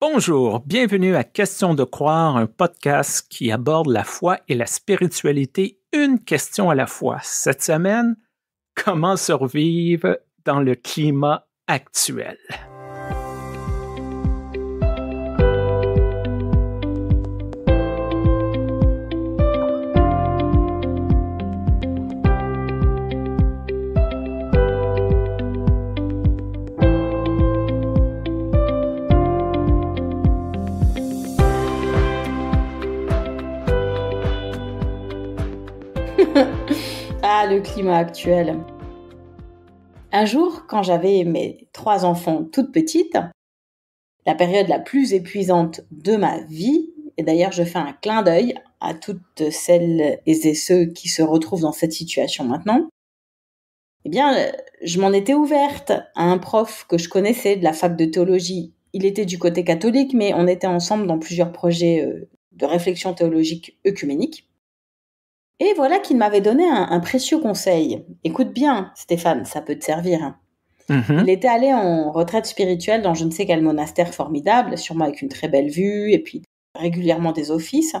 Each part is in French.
Bonjour, bienvenue à Question de croire, un podcast qui aborde la foi et la spiritualité une question à la fois. Cette semaine, comment survivre dans le climat actuel? Ah, le climat actuel. Un jour, quand j'avais mes 3 enfants toutes petites, la période la plus épuisante de ma vie, et d'ailleurs je fais un clin d'œil à toutes celles et ceux qui se retrouvent dans cette situation maintenant, eh bien, je m'en étais ouverte à un prof que je connaissais de la fac de théologie. Il était du côté catholique, mais on était ensemble dans plusieurs projets de réflexion théologique œcuménique. Et voilà qu'il m'avait donné un précieux conseil. Écoute bien, Stéphane, ça peut te servir. Il était allé en retraite spirituelle dans je ne sais quel monastère formidable, sûrement avec une très belle vue, et puis régulièrement des offices.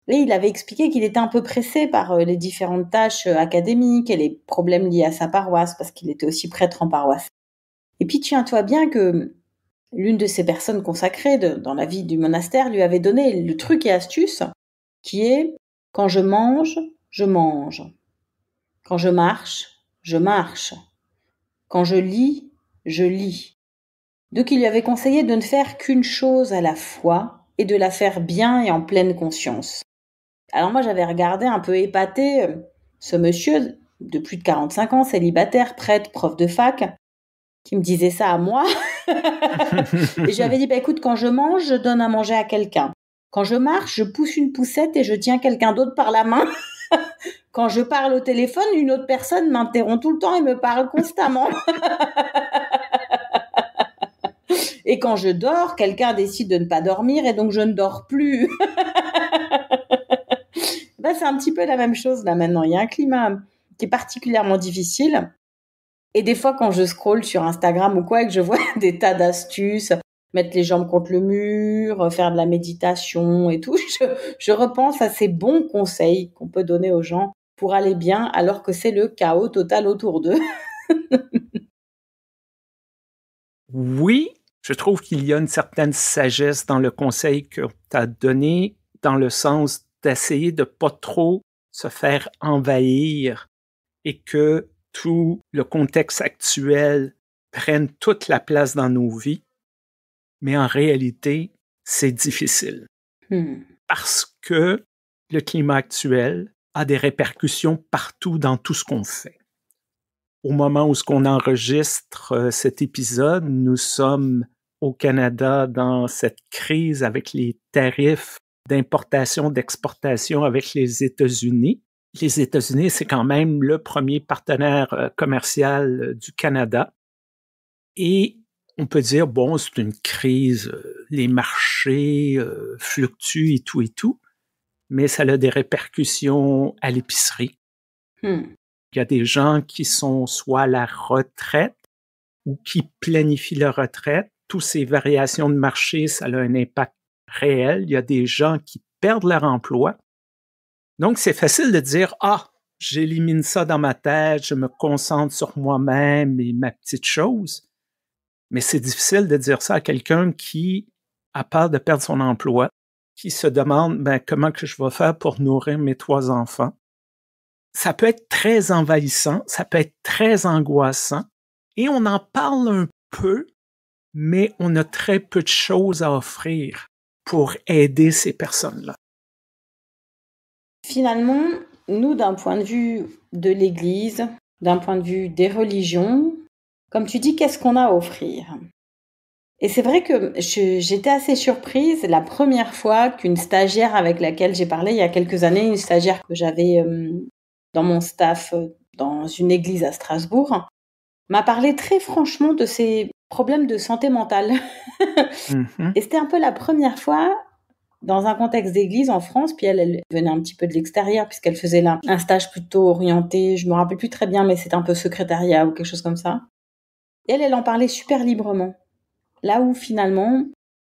Et il avait expliqué qu'il était un peu pressé par les différentes tâches académiques et les problèmes liés à sa paroisse, parce qu'il était aussi prêtre en paroisse. Et puis tiens-toi bien que l'une de ces personnes consacrées dans la vie du monastère lui avait donné le truc et astuce qui est: quand je mange, je mange. Quand je marche, je marche. Quand je lis, je lis. Donc il lui avait conseillé de ne faire qu'une chose à la fois et de la faire bien et en pleine conscience. Alors moi j'avais regardé un peu épaté ce monsieur de plus de 45 ans, célibataire, prêtre, prof de fac, qui me disait ça à moi. Et je lui avais dit, écoute, quand je mange, je donne à manger à quelqu'un. Quand je marche, je pousse une poussette et je tiens quelqu'un d'autre par la main. Quand je parle au téléphone, une autre personne m'interrompt tout le temps et me parle constamment. Et quand je dors, quelqu'un décide de ne pas dormir et donc je ne dors plus. C'est un petit peu la même chose là maintenant. Il y a un climat qui est particulièrement difficile. Et des fois, quand je scrolle sur Instagram ou quoi et que je vois des tas d'astuces, mettre les jambes contre le mur, faire de la méditation et tout, je repense à ces bons conseils qu'on peut donner aux gens pour aller bien alors que c'est le chaos total autour d'eux. Oui, je trouve qu'il y a une certaine sagesse dans le conseil que tu as donné, dans le sens d'essayer de pas trop se faire envahir et que tout le contexte actuel prenne toute la place dans nos vies. Mais en réalité, c'est difficile. Parce que le climat actuel a des répercussions partout dans tout ce qu'on fait. Au moment où on enregistre cet épisode, nous sommes au Canada dans cette crise avec les tarifs d'importation, d'exportation avec les États-Unis. Les États-Unis, c'est quand même le premier partenaire commercial du Canada. Et on peut dire, bon, c'est une crise, les marchés fluctuent et tout, mais ça a des répercussions à l'épicerie. Il y a des gens qui sont soit à la retraite ou qui planifient leur retraite. Toutes ces variations de marché, ça a un impact réel. Il y a des gens qui perdent leur emploi. Donc, c'est facile de dire, j'élimine ça dans ma tête, je me concentre sur moi-même et ma petite chose. Mais c'est difficile de dire ça à quelqu'un qui a peur de perdre son emploi, qui se demande comment que je vais faire pour nourrir mes 3 enfants. Ça peut être très envahissant, ça peut être très angoissant, et on en parle un peu, mais on a très peu de choses à offrir pour aider ces personnes-là. Finalement, nous, d'un point de vue de l'Église, d'un point de vue des religions, comme tu dis, qu'est-ce qu'on a à offrir ? Et c'est vrai que j'étais assez surprise la première fois qu'une stagiaire avec laquelle j'ai parlé il y a quelques années, une stagiaire que j'avais dans mon staff dans une église à Strasbourg, m'a parlé très franchement de ses problèmes de santé mentale. Et c'était un peu la première fois dans un contexte d'église en France, puis elle venait un petit peu de l'extérieur puisqu'elle faisait là un stage plutôt orienté, je me rappelle plus très bien, mais c'était un peu secrétariat ou quelque chose comme ça. Et elle en parlait super librement. Là où finalement,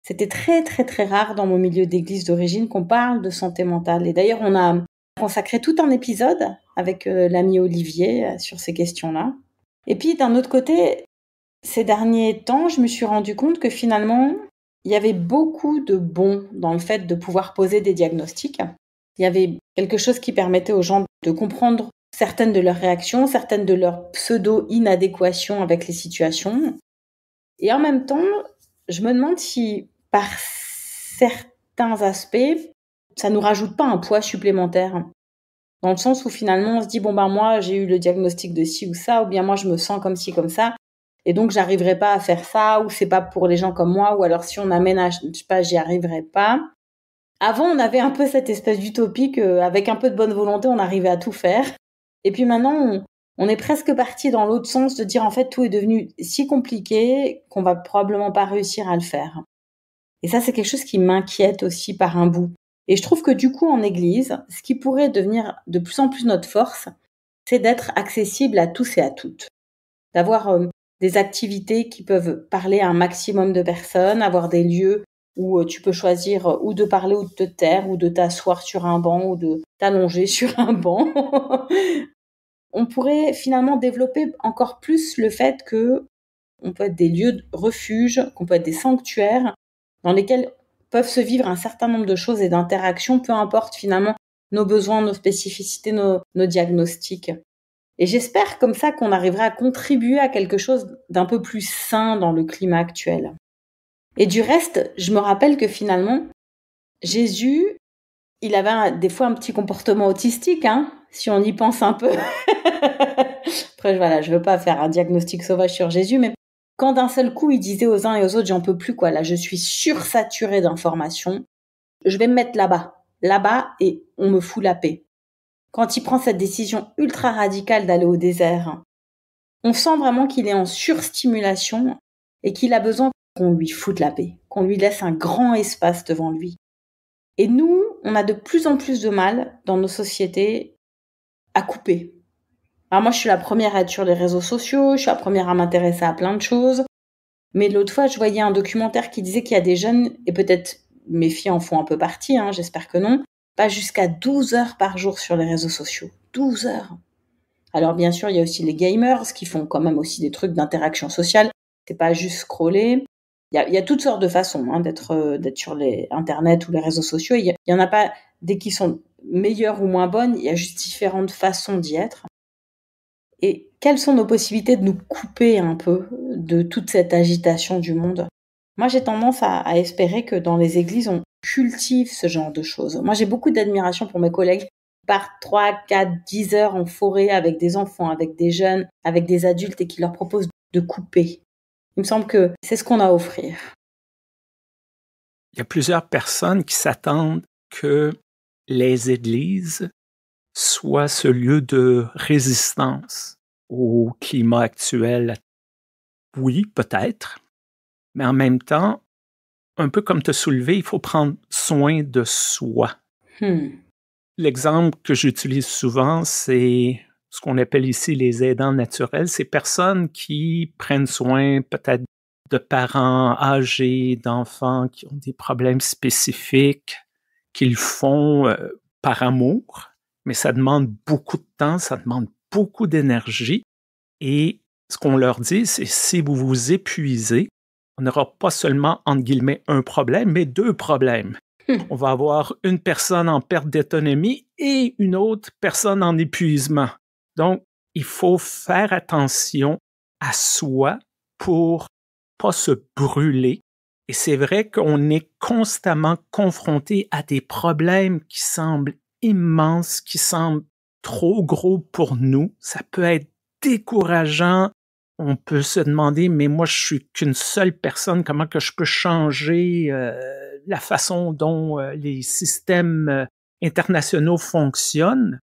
C'était très, très, très rare dans mon milieu d'église d'origine qu'on parle de santé mentale. Et d'ailleurs, on a consacré tout un épisode avec l'ami Olivier sur ces questions-là. Et puis, d'un autre côté, ces derniers temps, je me suis rendu compte que finalement, il y avait beaucoup de bon dans le fait de pouvoir poser des diagnostics. Il y avait quelque chose qui permettait aux gens de comprendre certaines de leurs réactions, certaines de leurs pseudo-inadéquations avec les situations. Et en même temps, je me demande si, par certains aspects, ça nous rajoute pas un poids supplémentaire. Dans le sens où finalement, on se dit, moi, j'ai eu le diagnostic de ci ou ça, ou bien moi, je me sens comme ci, comme ça, et donc, j'arriverai pas à faire ça, ou c'est pas pour les gens comme moi, ou alors si on amène à, je sais pas, j'y arriverai pas. Avant, on avait un peu cette espèce d'utopie qu'avec un peu de bonne volonté, on arrivait à tout faire. Et puis maintenant, on est presque parti dans l'autre sens de dire, en fait, tout est devenu si compliqué qu'on va probablement pas réussir à le faire. Et ça, c'est quelque chose qui m'inquiète aussi par un bout. Et je trouve que du coup, en église, ce qui pourrait devenir de plus en plus notre force, c'est d'être accessible à tous et à toutes. D'avoir des activités qui peuvent parler à un maximum de personnes, avoir des lieux où tu peux choisir ou de parler ou de te taire, ou de t'asseoir sur un banc, ou de t'allonger sur un banc. On pourrait finalement développer encore plus le fait que on peut être des lieux de refuge, qu'on peut être des sanctuaires dans lesquels peuvent se vivre un certain nombre de choses et d'interactions, peu importe finalement nos besoins, nos spécificités, nos diagnostics. Et j'espère comme ça qu'on arrivera à contribuer à quelque chose d'un peu plus sain dans le climat actuel. Et du reste, je me rappelle que finalement, Jésus, il avait des fois un petit comportement autistique, si on y pense un peu. Après, voilà, je veux pas faire un diagnostic sauvage sur Jésus, mais quand d'un seul coup, il disait aux uns et aux autres, j'en peux plus, là, je suis sursaturé d'informations, je vais me mettre là-bas, et on me fout la paix. Quand il prend cette décision ultra radicale d'aller au désert, on sent vraiment qu'il est en surstimulation et qu'il a besoin qu'on lui foute la paix, qu'on lui laisse un grand espace devant lui. Et nous, on a de plus en plus de mal dans nos sociétés à couper. Alors moi, je suis la première à être sur les réseaux sociaux, je suis la première à m'intéresser à plein de choses. Mais l'autre fois, je voyais un documentaire qui disait qu'il y a des jeunes, et peut-être mes filles en font un peu partie, j'espère que non, pas jusqu'à 12 heures par jour sur les réseaux sociaux. 12 heures. Alors bien sûr, il y a aussi les gamers qui font quand même aussi des trucs d'interaction sociale. C'est pas juste scroller. Il y a toutes sortes de façons d'être sur les internet ou les réseaux sociaux. Il y en a pas des qui sont meilleures ou moins bonnes. Il y a juste différentes façons d'y être. Et quelles sont nos possibilités de nous couper un peu de toute cette agitation du monde? Moi, j'ai tendance à espérer que dans les églises, on cultive ce genre de choses. Moi, j'ai beaucoup d'admiration pour mes collègues qui partent 3, 4, 10 heures en forêt avec des enfants, avec des jeunes, avec des adultes et qui leur proposent de couper. Il me semble que c'est ce qu'on a à offrir. Il y a plusieurs personnes qui s'attendent que les églises soient ce lieu de résistance au climat actuel. Oui, peut-être, mais en même temps, un peu comme te soulever, il faut prendre soin de soi. L'exemple que j'utilise souvent, c'est ce qu'on appelle ici les aidants naturels. Ces personnes qui prennent soin peut-être de parents âgés, d'enfants qui ont des problèmes spécifiques, qu'ils font par amour, mais ça demande beaucoup de temps, ça demande beaucoup d'énergie. Et ce qu'on leur dit, c'est si vous vous épuisez, on n'aura pas seulement, entre guillemets, un problème, mais 2 problèmes. On va avoir une personne en perte d'autonomie et une autre personne en épuisement. Donc, il faut faire attention à soi pour pas se brûler. Et c'est vrai qu'on est constamment confronté à des problèmes qui semblent immenses, qui semblent trop gros pour nous. Ça peut être décourageant. On peut se demander, mais moi, je suis qu'une seule personne, comment que je peux changer la façon dont les systèmes internationaux fonctionnent?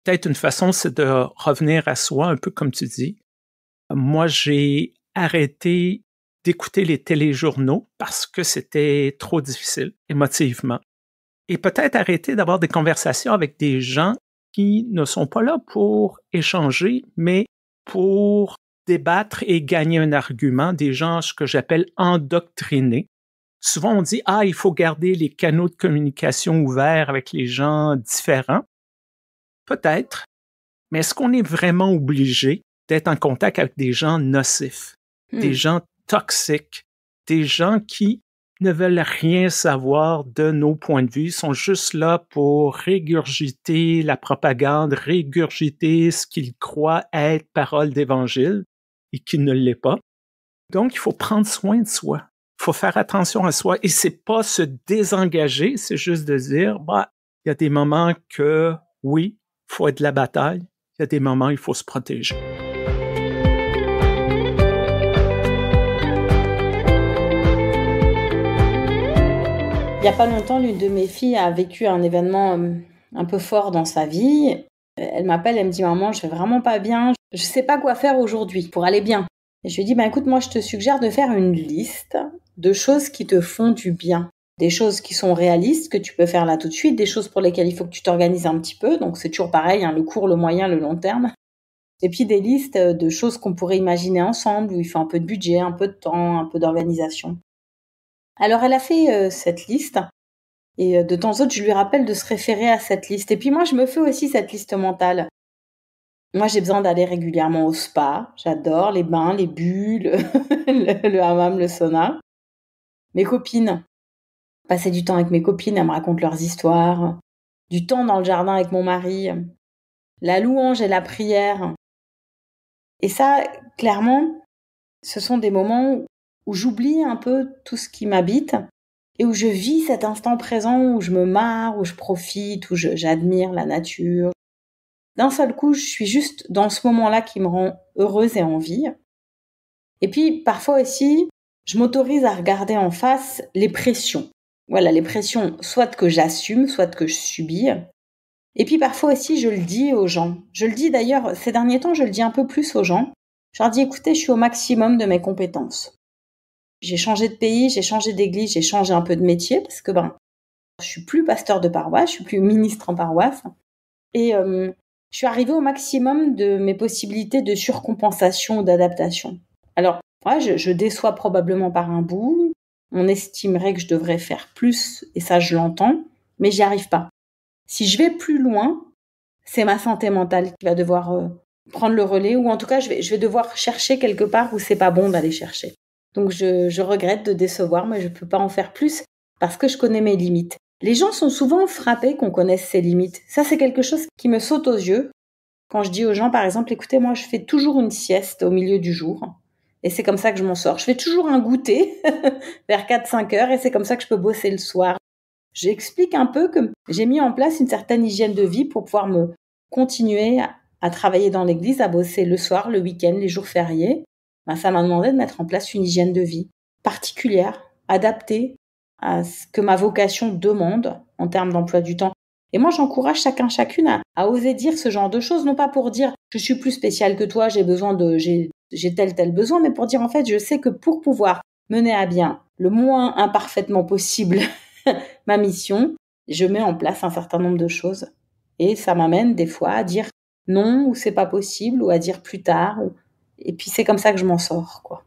Peut-être une façon, c'est de revenir à soi, un peu comme tu dis. Moi, j'ai arrêté d'écouter les téléjournaux parce que c'était trop difficile émotivement. Et peut-être arrêter d'avoir des conversations avec des gens qui ne sont pas là pour échanger, mais pour débattre et gagner un argument, des gens ce que j'appelle endoctrinés souvent on dit, il faut garder les canaux de communication ouverts avec les gens différents. Peut-être, mais est-ce qu'on est vraiment obligé d'être en contact avec des gens nocifs, des gens toxiques, des gens qui ne veulent rien savoir de nos points de vue, sont juste là pour régurgiter la propagande, régurgiter ce qu'ils croient être parole d'évangile et qui ne l'est pas. Donc, il faut prendre soin de soi. Il faut faire attention à soi. Et c'est pas se désengager, c'est juste de dire, il y a des moments que, oui, il faut être de la bataille. Il y a des moments où il faut se protéger. Il n'y a pas longtemps, l'une de mes filles a vécu un événement un peu fort dans sa vie. Elle m'appelle, elle me dit « Maman, je vais vraiment pas bien. Je sais pas quoi faire aujourd'hui pour aller bien. » Et je lui dis « Écoute, moi, je te suggère de faire une liste de choses qui te font du bien. Des choses qui sont réalistes, que tu peux faire là tout de suite, des choses pour lesquelles il faut que tu t'organises un petit peu. Donc, c'est toujours pareil, le court, le moyen, le long terme. Et puis, des listes de choses qu'on pourrait imaginer ensemble, où il faut un peu de budget, un peu de temps, un peu d'organisation. » Alors, elle a fait cette liste. Et de temps en temps, je lui rappelle de se référer à cette liste. Et puis moi, je me fais aussi cette liste mentale. Moi, j'ai besoin d'aller régulièrement au spa. J'adore les bains, les bulles, le hammam, le sauna. Mes copines. Passer du temps avec mes copines, elles me racontent leurs histoires. Du temps dans le jardin avec mon mari. La louange et la prière. Et ça, clairement, ce sont des moments où j'oublie un peu tout ce qui m'habite. Et où je vis cet instant présent, où je me marre, où je profite, où j'admire la nature. D'un seul coup, je suis juste dans ce moment-là qui me rend heureuse et en vie. Et puis, parfois aussi, je m'autorise à regarder en face les pressions. Voilà, les pressions, soit que j'assume, soit que je subis. Et puis, parfois aussi, je le dis aux gens. Je le dis d'ailleurs, ces derniers temps, je le dis un peu plus aux gens. Je leur dis, écoutez, je suis au maximum de mes compétences. J'ai changé de pays, j'ai changé d'église, j'ai changé un peu de métier parce que je suis plus pasteur de paroisse, je suis plus ministre en paroisse et je suis arrivée au maximum de mes possibilités de surcompensation ou d'adaptation. Alors, je déçois probablement par un bout, on estimerait que je devrais faire plus et ça je l'entends, mais j'y arrive pas. Si je vais plus loin, c'est ma santé mentale qui va devoir prendre le relais ou en tout cas je vais devoir chercher quelque part où c'est pas bon d'aller chercher. Donc, je regrette de décevoir, mais je peux pas en faire plus parce que je connais mes limites. Les gens sont souvent frappés qu'on connaisse ses limites. Ça, c'est quelque chose qui me saute aux yeux. Quand je dis aux gens, par exemple, écoutez, moi, je fais toujours une sieste au milieu du jour. Et c'est comme ça que je m'en sors. Je fais toujours un goûter vers 4-5 heures et c'est comme ça que je peux bosser le soir. J'explique un peu que j'ai mis en place une certaine hygiène de vie pour pouvoir me continuer à travailler dans l'église, à bosser le soir, le week-end, les jours fériés. Ça m'a demandé de mettre en place une hygiène de vie particulière, adaptée à ce que ma vocation demande en termes d'emploi du temps. Et moi, j'encourage chacune à oser dire ce genre de choses, non pas pour dire je suis plus spécial que toi, j'ai tel besoin, mais pour dire en fait, je sais que pour pouvoir mener à bien le moins imparfaitement possible ma mission, je mets en place un certain nombre de choses. Et ça m'amène des fois à dire non ou c'est pas possible ou à dire plus tard. Et puis, c'est comme ça que je m'en sors, quoi.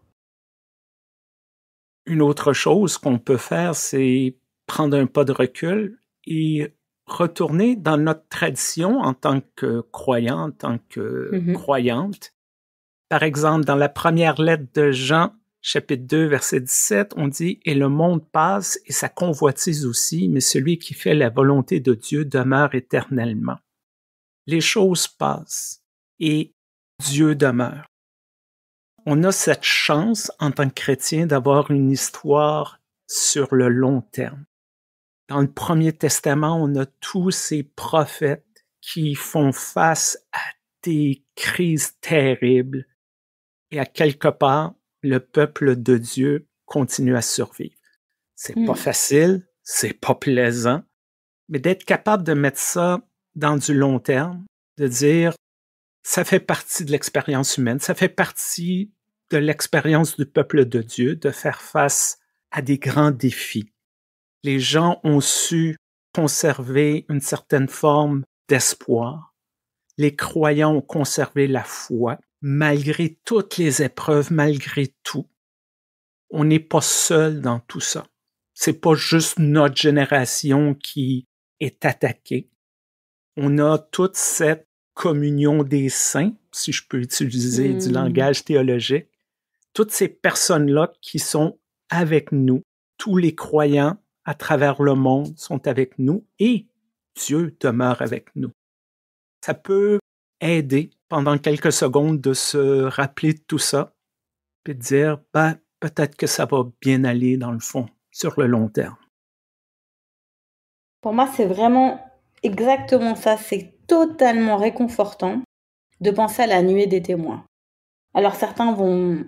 Une autre chose qu'on peut faire, c'est prendre un pas de recul et retourner dans notre tradition en tant que croyant, en tant que croyante. Par exemple, dans la première lettre de Jean, chapitre 2, verset 17, on dit « Et le monde passe et sa convoitise aussi, mais celui qui fait la volonté de Dieu demeure éternellement. » Les choses passent et Dieu demeure. On a cette chance en tant que chrétien d'avoir une histoire sur le long terme. Dans le Premier Testament, on a tous ces prophètes qui font face à des crises terribles et à quelque part, le peuple de Dieu continue à survivre. C'est pas facile, c'est pas plaisant, mais d'être capable de mettre ça dans du long terme, de dire ça fait partie de l'expérience humaine, ça fait partie de l'expérience du peuple de Dieu de faire face à des grands défis. Les gens ont su conserver une certaine forme d'espoir. Les croyants ont conservé la foi malgré toutes les épreuves, malgré tout. On n'est pas seul dans tout ça. c'est pas juste notre génération qui est attaquée. On a toute cette communion des saints, si je peux utiliser du langage théologique. Toutes ces personnes-là qui sont avec nous, tous les croyants à travers le monde sont avec nous et Dieu demeure avec nous. Ça peut aider pendant quelques secondes de se rappeler de tout ça et de dire, peut-être que ça va bien aller dans le fond, sur le long terme. Pour moi, c'est vraiment exactement ça. C'est totalement réconfortant de penser à la nuée des témoins. Alors certains vont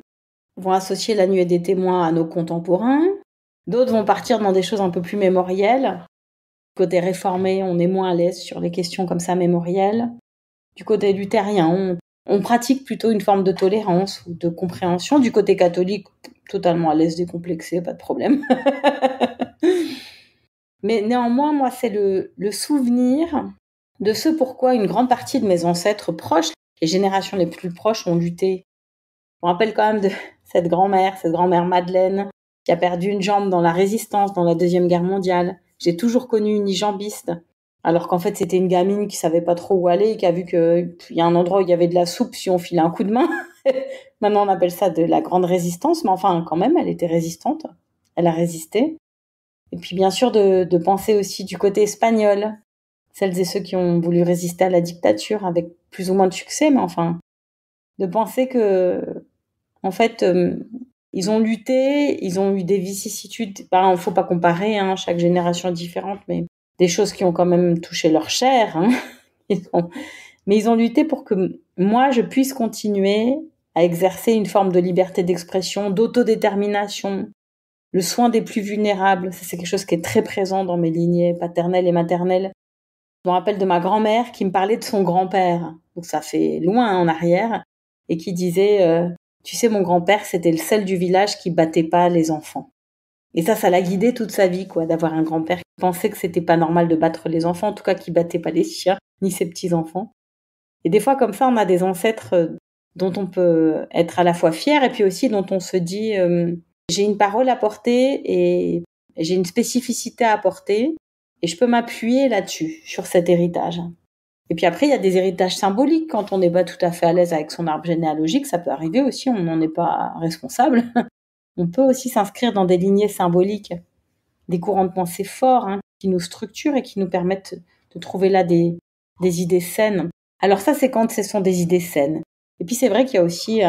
associer la nuée des témoins à nos contemporains, d'autres vont partir dans des choses un peu plus mémorielles. Du côté réformé, on est moins à l'aise sur les questions comme ça mémorielles. Du côté luthérien, on pratique plutôt une forme de tolérance ou de compréhension. Du côté catholique, totalement à l'aise, décomplexé, pas de problème. Mais néanmoins, moi, c'est le souvenir de ce pourquoi une grande partie de mes ancêtres proches, les générations les plus proches, ont lutté. Je me rappelle quand même de cette grand-mère Madeleine, qui a perdu une jambe dans la Résistance, dans la Deuxième Guerre mondiale. J'ai toujours connu une jambiste, alors qu'en fait, c'était une gamine qui savait pas trop où aller, qui a vu qu'il y a un endroit où il y avait de la soupe si on filait un coup de main. Maintenant, on appelle ça de la grande résistance, mais enfin, quand même, elle était résistante. Elle a résisté. Et puis, bien sûr, de penser aussi du côté espagnol. Celles et ceux qui ont voulu résister à la dictature avec plus ou moins de succès, mais enfin, de penser que, en fait, ils ont lutté, ils ont eu des vicissitudes. Faut pas comparer, chaque génération est différente, mais des choses qui ont quand même touché leur chair. Mais ils ont lutté pour que moi, je puisse continuer à exercer une forme de liberté d'expression, d'autodétermination, le soin des plus vulnérables. Ça, c'est quelque chose qui est très présent dans mes lignées paternelles et maternelles. Je me rappelle de ma grand-mère qui me parlait de son grand-père. Donc ça fait loin en arrière. Et qui disait, tu sais, mon grand-père, c'était le seul du village qui battait pas les enfants. Et ça l'a guidé toute sa vie, quoi, d'avoir un grand-père qui pensait que c'était pas normal de battre les enfants, en tout cas qui battait pas les siens, ni ses petits-enfants. Et des fois, comme ça, on a des ancêtres dont on peut être à la fois fier et puis aussi dont on se dit, j'ai une parole à porter et j'ai une spécificité à apporter et je peux m'appuyer là-dessus, sur cet héritage. Et puis après, il y a des héritages symboliques. Quand on n'est pas tout à fait à l'aise avec son arbre généalogique, ça peut arriver aussi, on n'en est pas responsable. On peut aussi s'inscrire dans des lignées symboliques, des courants de pensée forts qui nous structurent et qui nous permettent de trouver là des idées saines. Alors ça, c'est quand ce sont des idées saines. Et puis c'est vrai qu'il y a aussi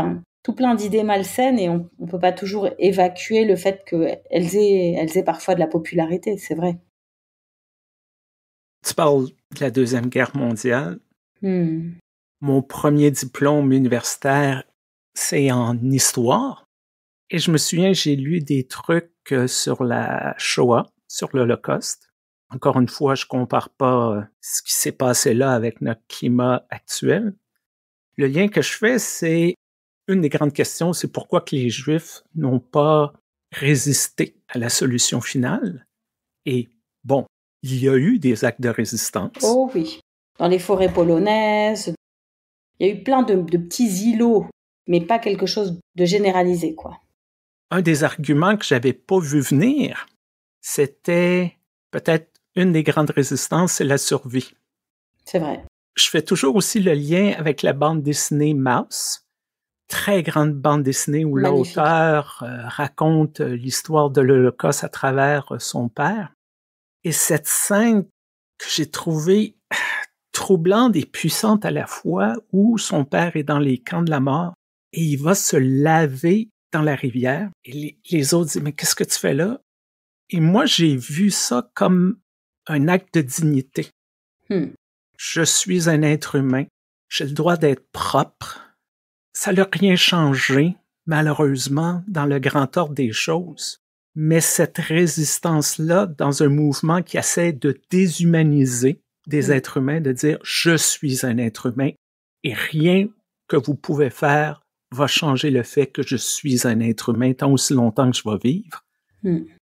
tout plein d'idées malsaines et on ne peut pas toujours évacuer le fait qu'elles aient parfois de la popularité, c'est vrai. Tu parles de la Deuxième Guerre mondiale. Mon premier diplôme universitaire, c'est en histoire. Et je me souviens, j'ai lu des trucs sur la Shoah, sur l'Holocauste. Encore une fois, je compare pas ce qui s'est passé là avec notre climat actuel. Le lien que je fais, c'est une des grandes questions, c'est pourquoi que les Juifs n'ont pas résisté à la solution finale. Et bon, il y a eu des actes de résistance. Oh oui, dans les forêts polonaises, il y a eu plein de petits îlots, mais pas quelque chose de généralisé, quoi. Un des arguments que j'avais pas vu venir, c'était peut-être une des grandes résistances, c'est la survie. C'est vrai. Je fais toujours aussi le lien avec la bande dessinée Maus, très grande bande dessinée où l'auteur raconte l'histoire de l'Holocauste à travers son père. Et cette scène que j'ai trouvée troublante et puissante à la fois, où son père est dans les camps de la mort et il va se laver dans la rivière. Et les autres disent « Mais qu'est-ce que tu fais là? » Et moi, j'ai vu ça comme un acte de dignité. Je suis un être humain. J'ai le droit d'être propre. Ça n'a rien changé, malheureusement, dans le grand ordre des choses. Mais cette résistance-là, dans un mouvement qui essaie de déshumaniser des êtres humains, de dire « Je suis un être humain et rien que vous pouvez faire va changer le fait que je suis un être humain tant aussi longtemps que je vais vivre. »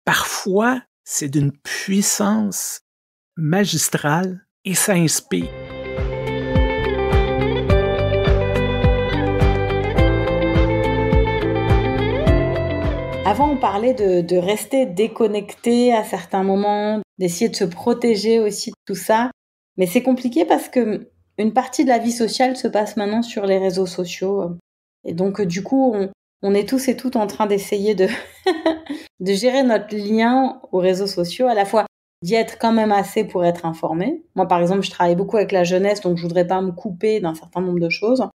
Parfois, c'est d'une puissance magistrale et ça inspire. Avant, on parlait de rester déconnecté à certains moments, d'essayer de se protéger aussi de tout ça. Mais c'est compliqué parce que une partie de la vie sociale se passe maintenant sur les réseaux sociaux. Et donc, du coup, on est tous et toutes en train d'essayer de gérer notre lien aux réseaux sociaux, à la fois d'y être quand même assez pour être informé. Moi, par exemple, je travaille beaucoup avec la jeunesse, donc je voudrais pas me couper d'un certain nombre de choses.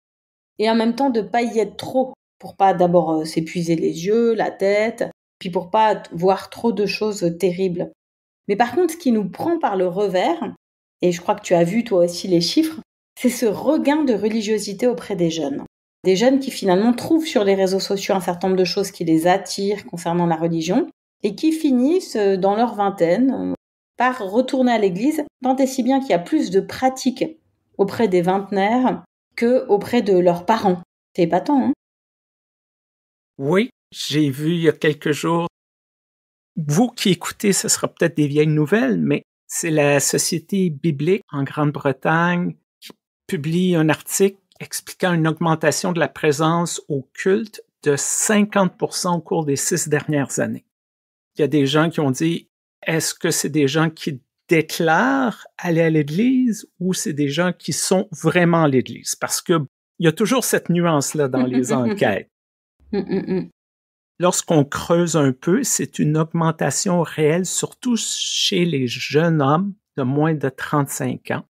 Et en même temps, de pas y être trop, pour pas d'abord s'épuiser les yeux, la tête, puis pour pas voir trop de choses terribles. Mais par contre, ce qui nous prend par le revers, et je crois que tu as vu toi aussi les chiffres, c'est ce regain de religiosité auprès des jeunes. Des jeunes qui finalement trouvent sur les réseaux sociaux un certain nombre de choses qui les attirent concernant la religion et qui finissent dans leur vingtaine par retourner à l'église, tant et si bien qu'il y a plus de pratiques auprès des vingtenaires que auprès de leurs parents. C'est épatant, hein? Oui, j'ai vu il y a quelques jours. Vous qui écoutez, ce sera peut-être des vieilles nouvelles, mais c'est la Société biblique en Grande-Bretagne qui publie un article expliquant une augmentation de la présence au culte de 50% au cours des 6 dernières années. Il y a des gens qui ont dit, est-ce que c'est des gens qui déclarent aller à l'église ou c'est des gens qui sont vraiment à l'église? Parce que il y a toujours cette nuance-là dans les enquêtes. Lorsqu'on creuse un peu, c'est une augmentation réelle, surtout chez les jeunes hommes de moins de 35 ans.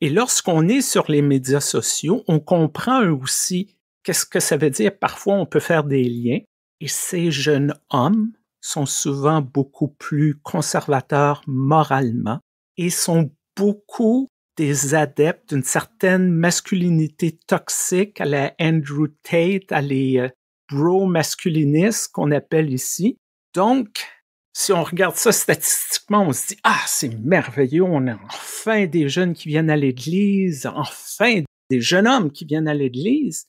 Et lorsqu'on est sur les médias sociaux, on comprend aussi qu'est-ce que ça veut dire. Parfois, on peut faire des liens. Et ces jeunes hommes sont souvent beaucoup plus conservateurs moralement et sont beaucoup des adeptes d'une certaine masculinité toxique à la Andrew Tate, à les bro-masculinistes qu'on appelle ici. Donc, si on regarde ça statistiquement, on se dit « Ah, c'est merveilleux, on a enfin des jeunes qui viennent à l'église, enfin des jeunes hommes qui viennent à l'église. »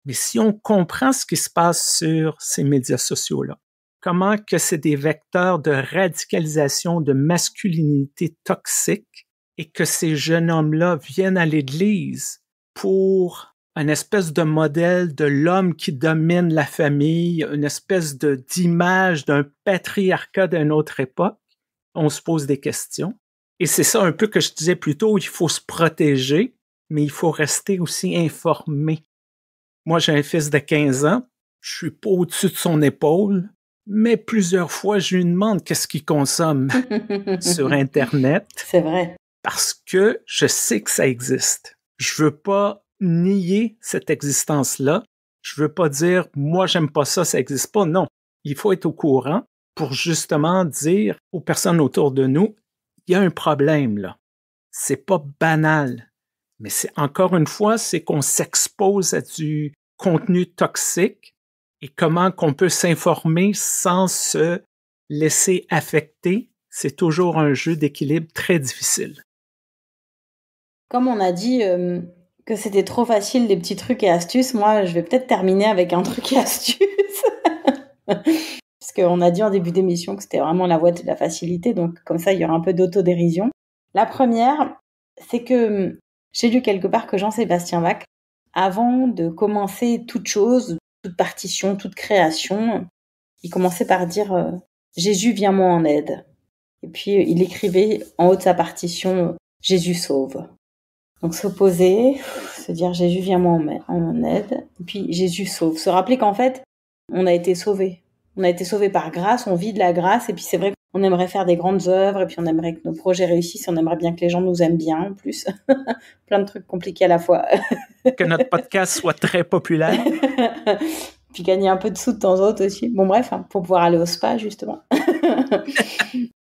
Mais si on comprend ce qui se passe sur ces médias sociaux-là, comment que c'est des vecteurs de radicalisation, de masculinité toxique, et que ces jeunes hommes-là viennent à l'église pour une espèce de modèle de l'homme qui domine la famille, une espèce d'image d'un patriarcat d'une autre époque, on se pose des questions. Et c'est ça un peu que je disais plus tôt, il faut se protéger, mais il faut rester aussi informé. Moi, j'ai un fils de 15 ans, je suis pas au-dessus de son épaule, mais plusieurs fois, je lui demande qu'est-ce qu'il consomme sur Internet. C'est vrai. Parce que je sais que ça existe. Je veux pas nier cette existence-là. Je veux pas dire, moi, j'aime pas ça, ça existe pas. Non. Il faut être au courant pour justement dire aux personnes autour de nous, il y a un problème, là. C'est pas banal. Mais c'est, encore une fois, c'est qu'on s'expose à du contenu toxique et comment qu'on peut s'informer sans se laisser affecter. C'est toujours un jeu d'équilibre très difficile. Comme on a dit que c'était trop facile, les petits trucs et astuces, moi, je vais peut-être terminer avec un truc et astuce. Parce qu'on a dit en début d'émission que c'était vraiment la voie de la facilité, donc comme ça, il y aura un peu d'autodérision. La première, c'est que j'ai lu quelque part que Jean-Sébastien Bach, avant de commencer toute chose, toute partition, toute création, il commençait par dire « Jésus, viens-moi en aide ». Et puis, il écrivait en haut de sa partition « Jésus sauve ». Donc se poser, se dire Jésus viens-moi en aide, et puis Jésus sauve. Se rappeler qu'en fait, on a été sauvés. On a été sauvés par grâce, on vit de la grâce, et puis c'est vrai qu'on aimerait faire des grandes œuvres, et puis on aimerait que nos projets réussissent, on aimerait bien que les gens nous aiment bien en plus. Plein de trucs compliqués à la fois. Que notre podcast soit très populaire. Puis gagner un peu de sous de temps en temps aussi. Bon bref, hein, pour pouvoir aller au spa justement.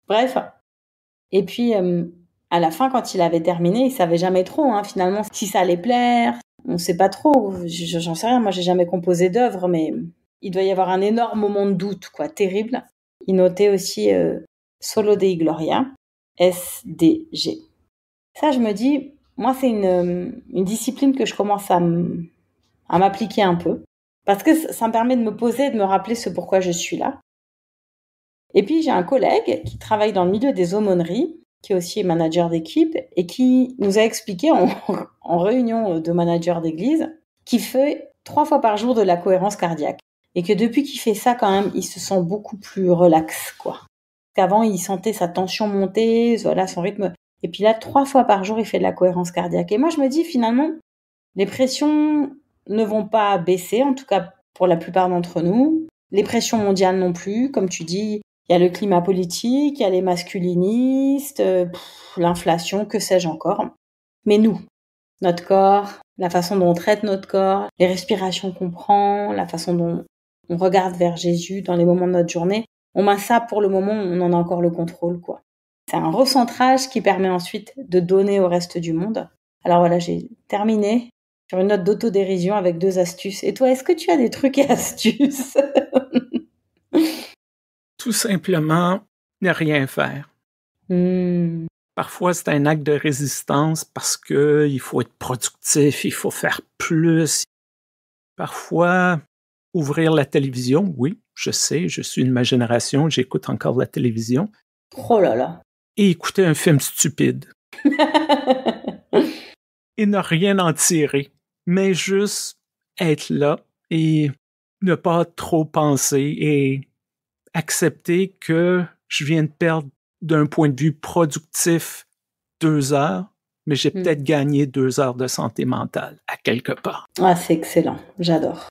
Bref. Et puis... à la fin, quand il avait terminé, il savait jamais trop, hein, finalement, si ça allait plaire. On sait pas trop. J'en sais rien. Moi, j'ai jamais composé d'œuvre, mais il doit y avoir un énorme moment de doute, quoi, terrible. Il notait aussi Solo Dei Gloria, SDG. Ça, je me dis, moi, c'est une discipline que je commence à m'appliquer un peu, parce que ça me permet de me poser et de me rappeler ce pourquoi je suis là. Et puis, j'ai un collègue qui travaille dans le milieu des aumôneries, qui est aussi manager d'équipe, et qui nous a expliqué en réunion de managers d'église qu'il fait 3 fois par jour de la cohérence cardiaque. Et que depuis qu'il fait ça, quand même, il se sent beaucoup plus relax, quoi. Qu'avant, il sentait sa tension monter, voilà, son rythme. Et puis là, 3 fois par jour, il fait de la cohérence cardiaque. Et moi, je me dis, finalement, les pressions ne vont pas baisser, en tout cas pour la plupart d'entre nous. Les pressions mondiales non plus, comme tu dis, il y a le climat politique, il y a les masculinistes, l'inflation, que sais-je encore. Mais nous, notre corps, la façon dont on traite notre corps, les respirations qu'on prend, la façon dont on regarde vers Jésus dans les moments de notre journée, on met ça pour le moment, on en a encore le contrôle, quoi. C'est un recentrage qui permet ensuite de donner au reste du monde. Alors voilà, j'ai terminé sur une note d'autodérision avec 2 astuces. Et toi, est-ce que tu as des trucs et astuces? Tout simplement, ne rien faire. Parfois, c'est un acte de résistance parce que il faut être productif, il faut faire plus. Parfois, ouvrir la télévision, oui, je sais, je suis de ma génération, j'écoute encore la télévision. Oh là là. Et écouter un film stupide. Et ne rien en tirer, mais juste être là et ne pas trop penser et accepter que je viens de perdre d'un point de vue productif 2 heures, mais j'ai peut-être gagné 2 heures de santé mentale à quelque part. Ah, c'est excellent, j'adore.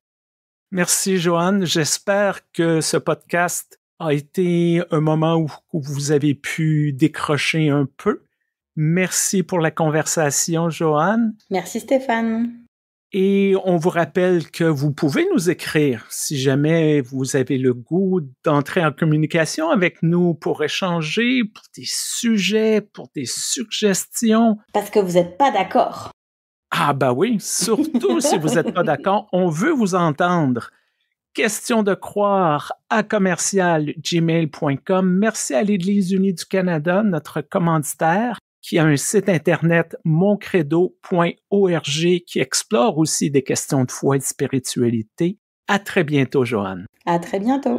Merci Joanne, j'espère que ce podcast a été un moment où vous avez pu décrocher un peu. Merci pour la conversation, Joanne. Merci Stéphane. Et on vous rappelle que vous pouvez nous écrire si jamais vous avez le goût d'entrer en communication avec nous pour échanger, pour des sujets, pour des suggestions. Parce que vous n'êtes pas d'accord. Ah bah oui, surtout si vous n'êtes pas d'accord, on veut vous entendre. Question de croire à commercial@gmail.com. Merci à l'Église unie du Canada, notre commanditaire, qui a un site internet moncredo.org qui explore aussi des questions de foi et de spiritualité. À très bientôt, Joanne. À très bientôt.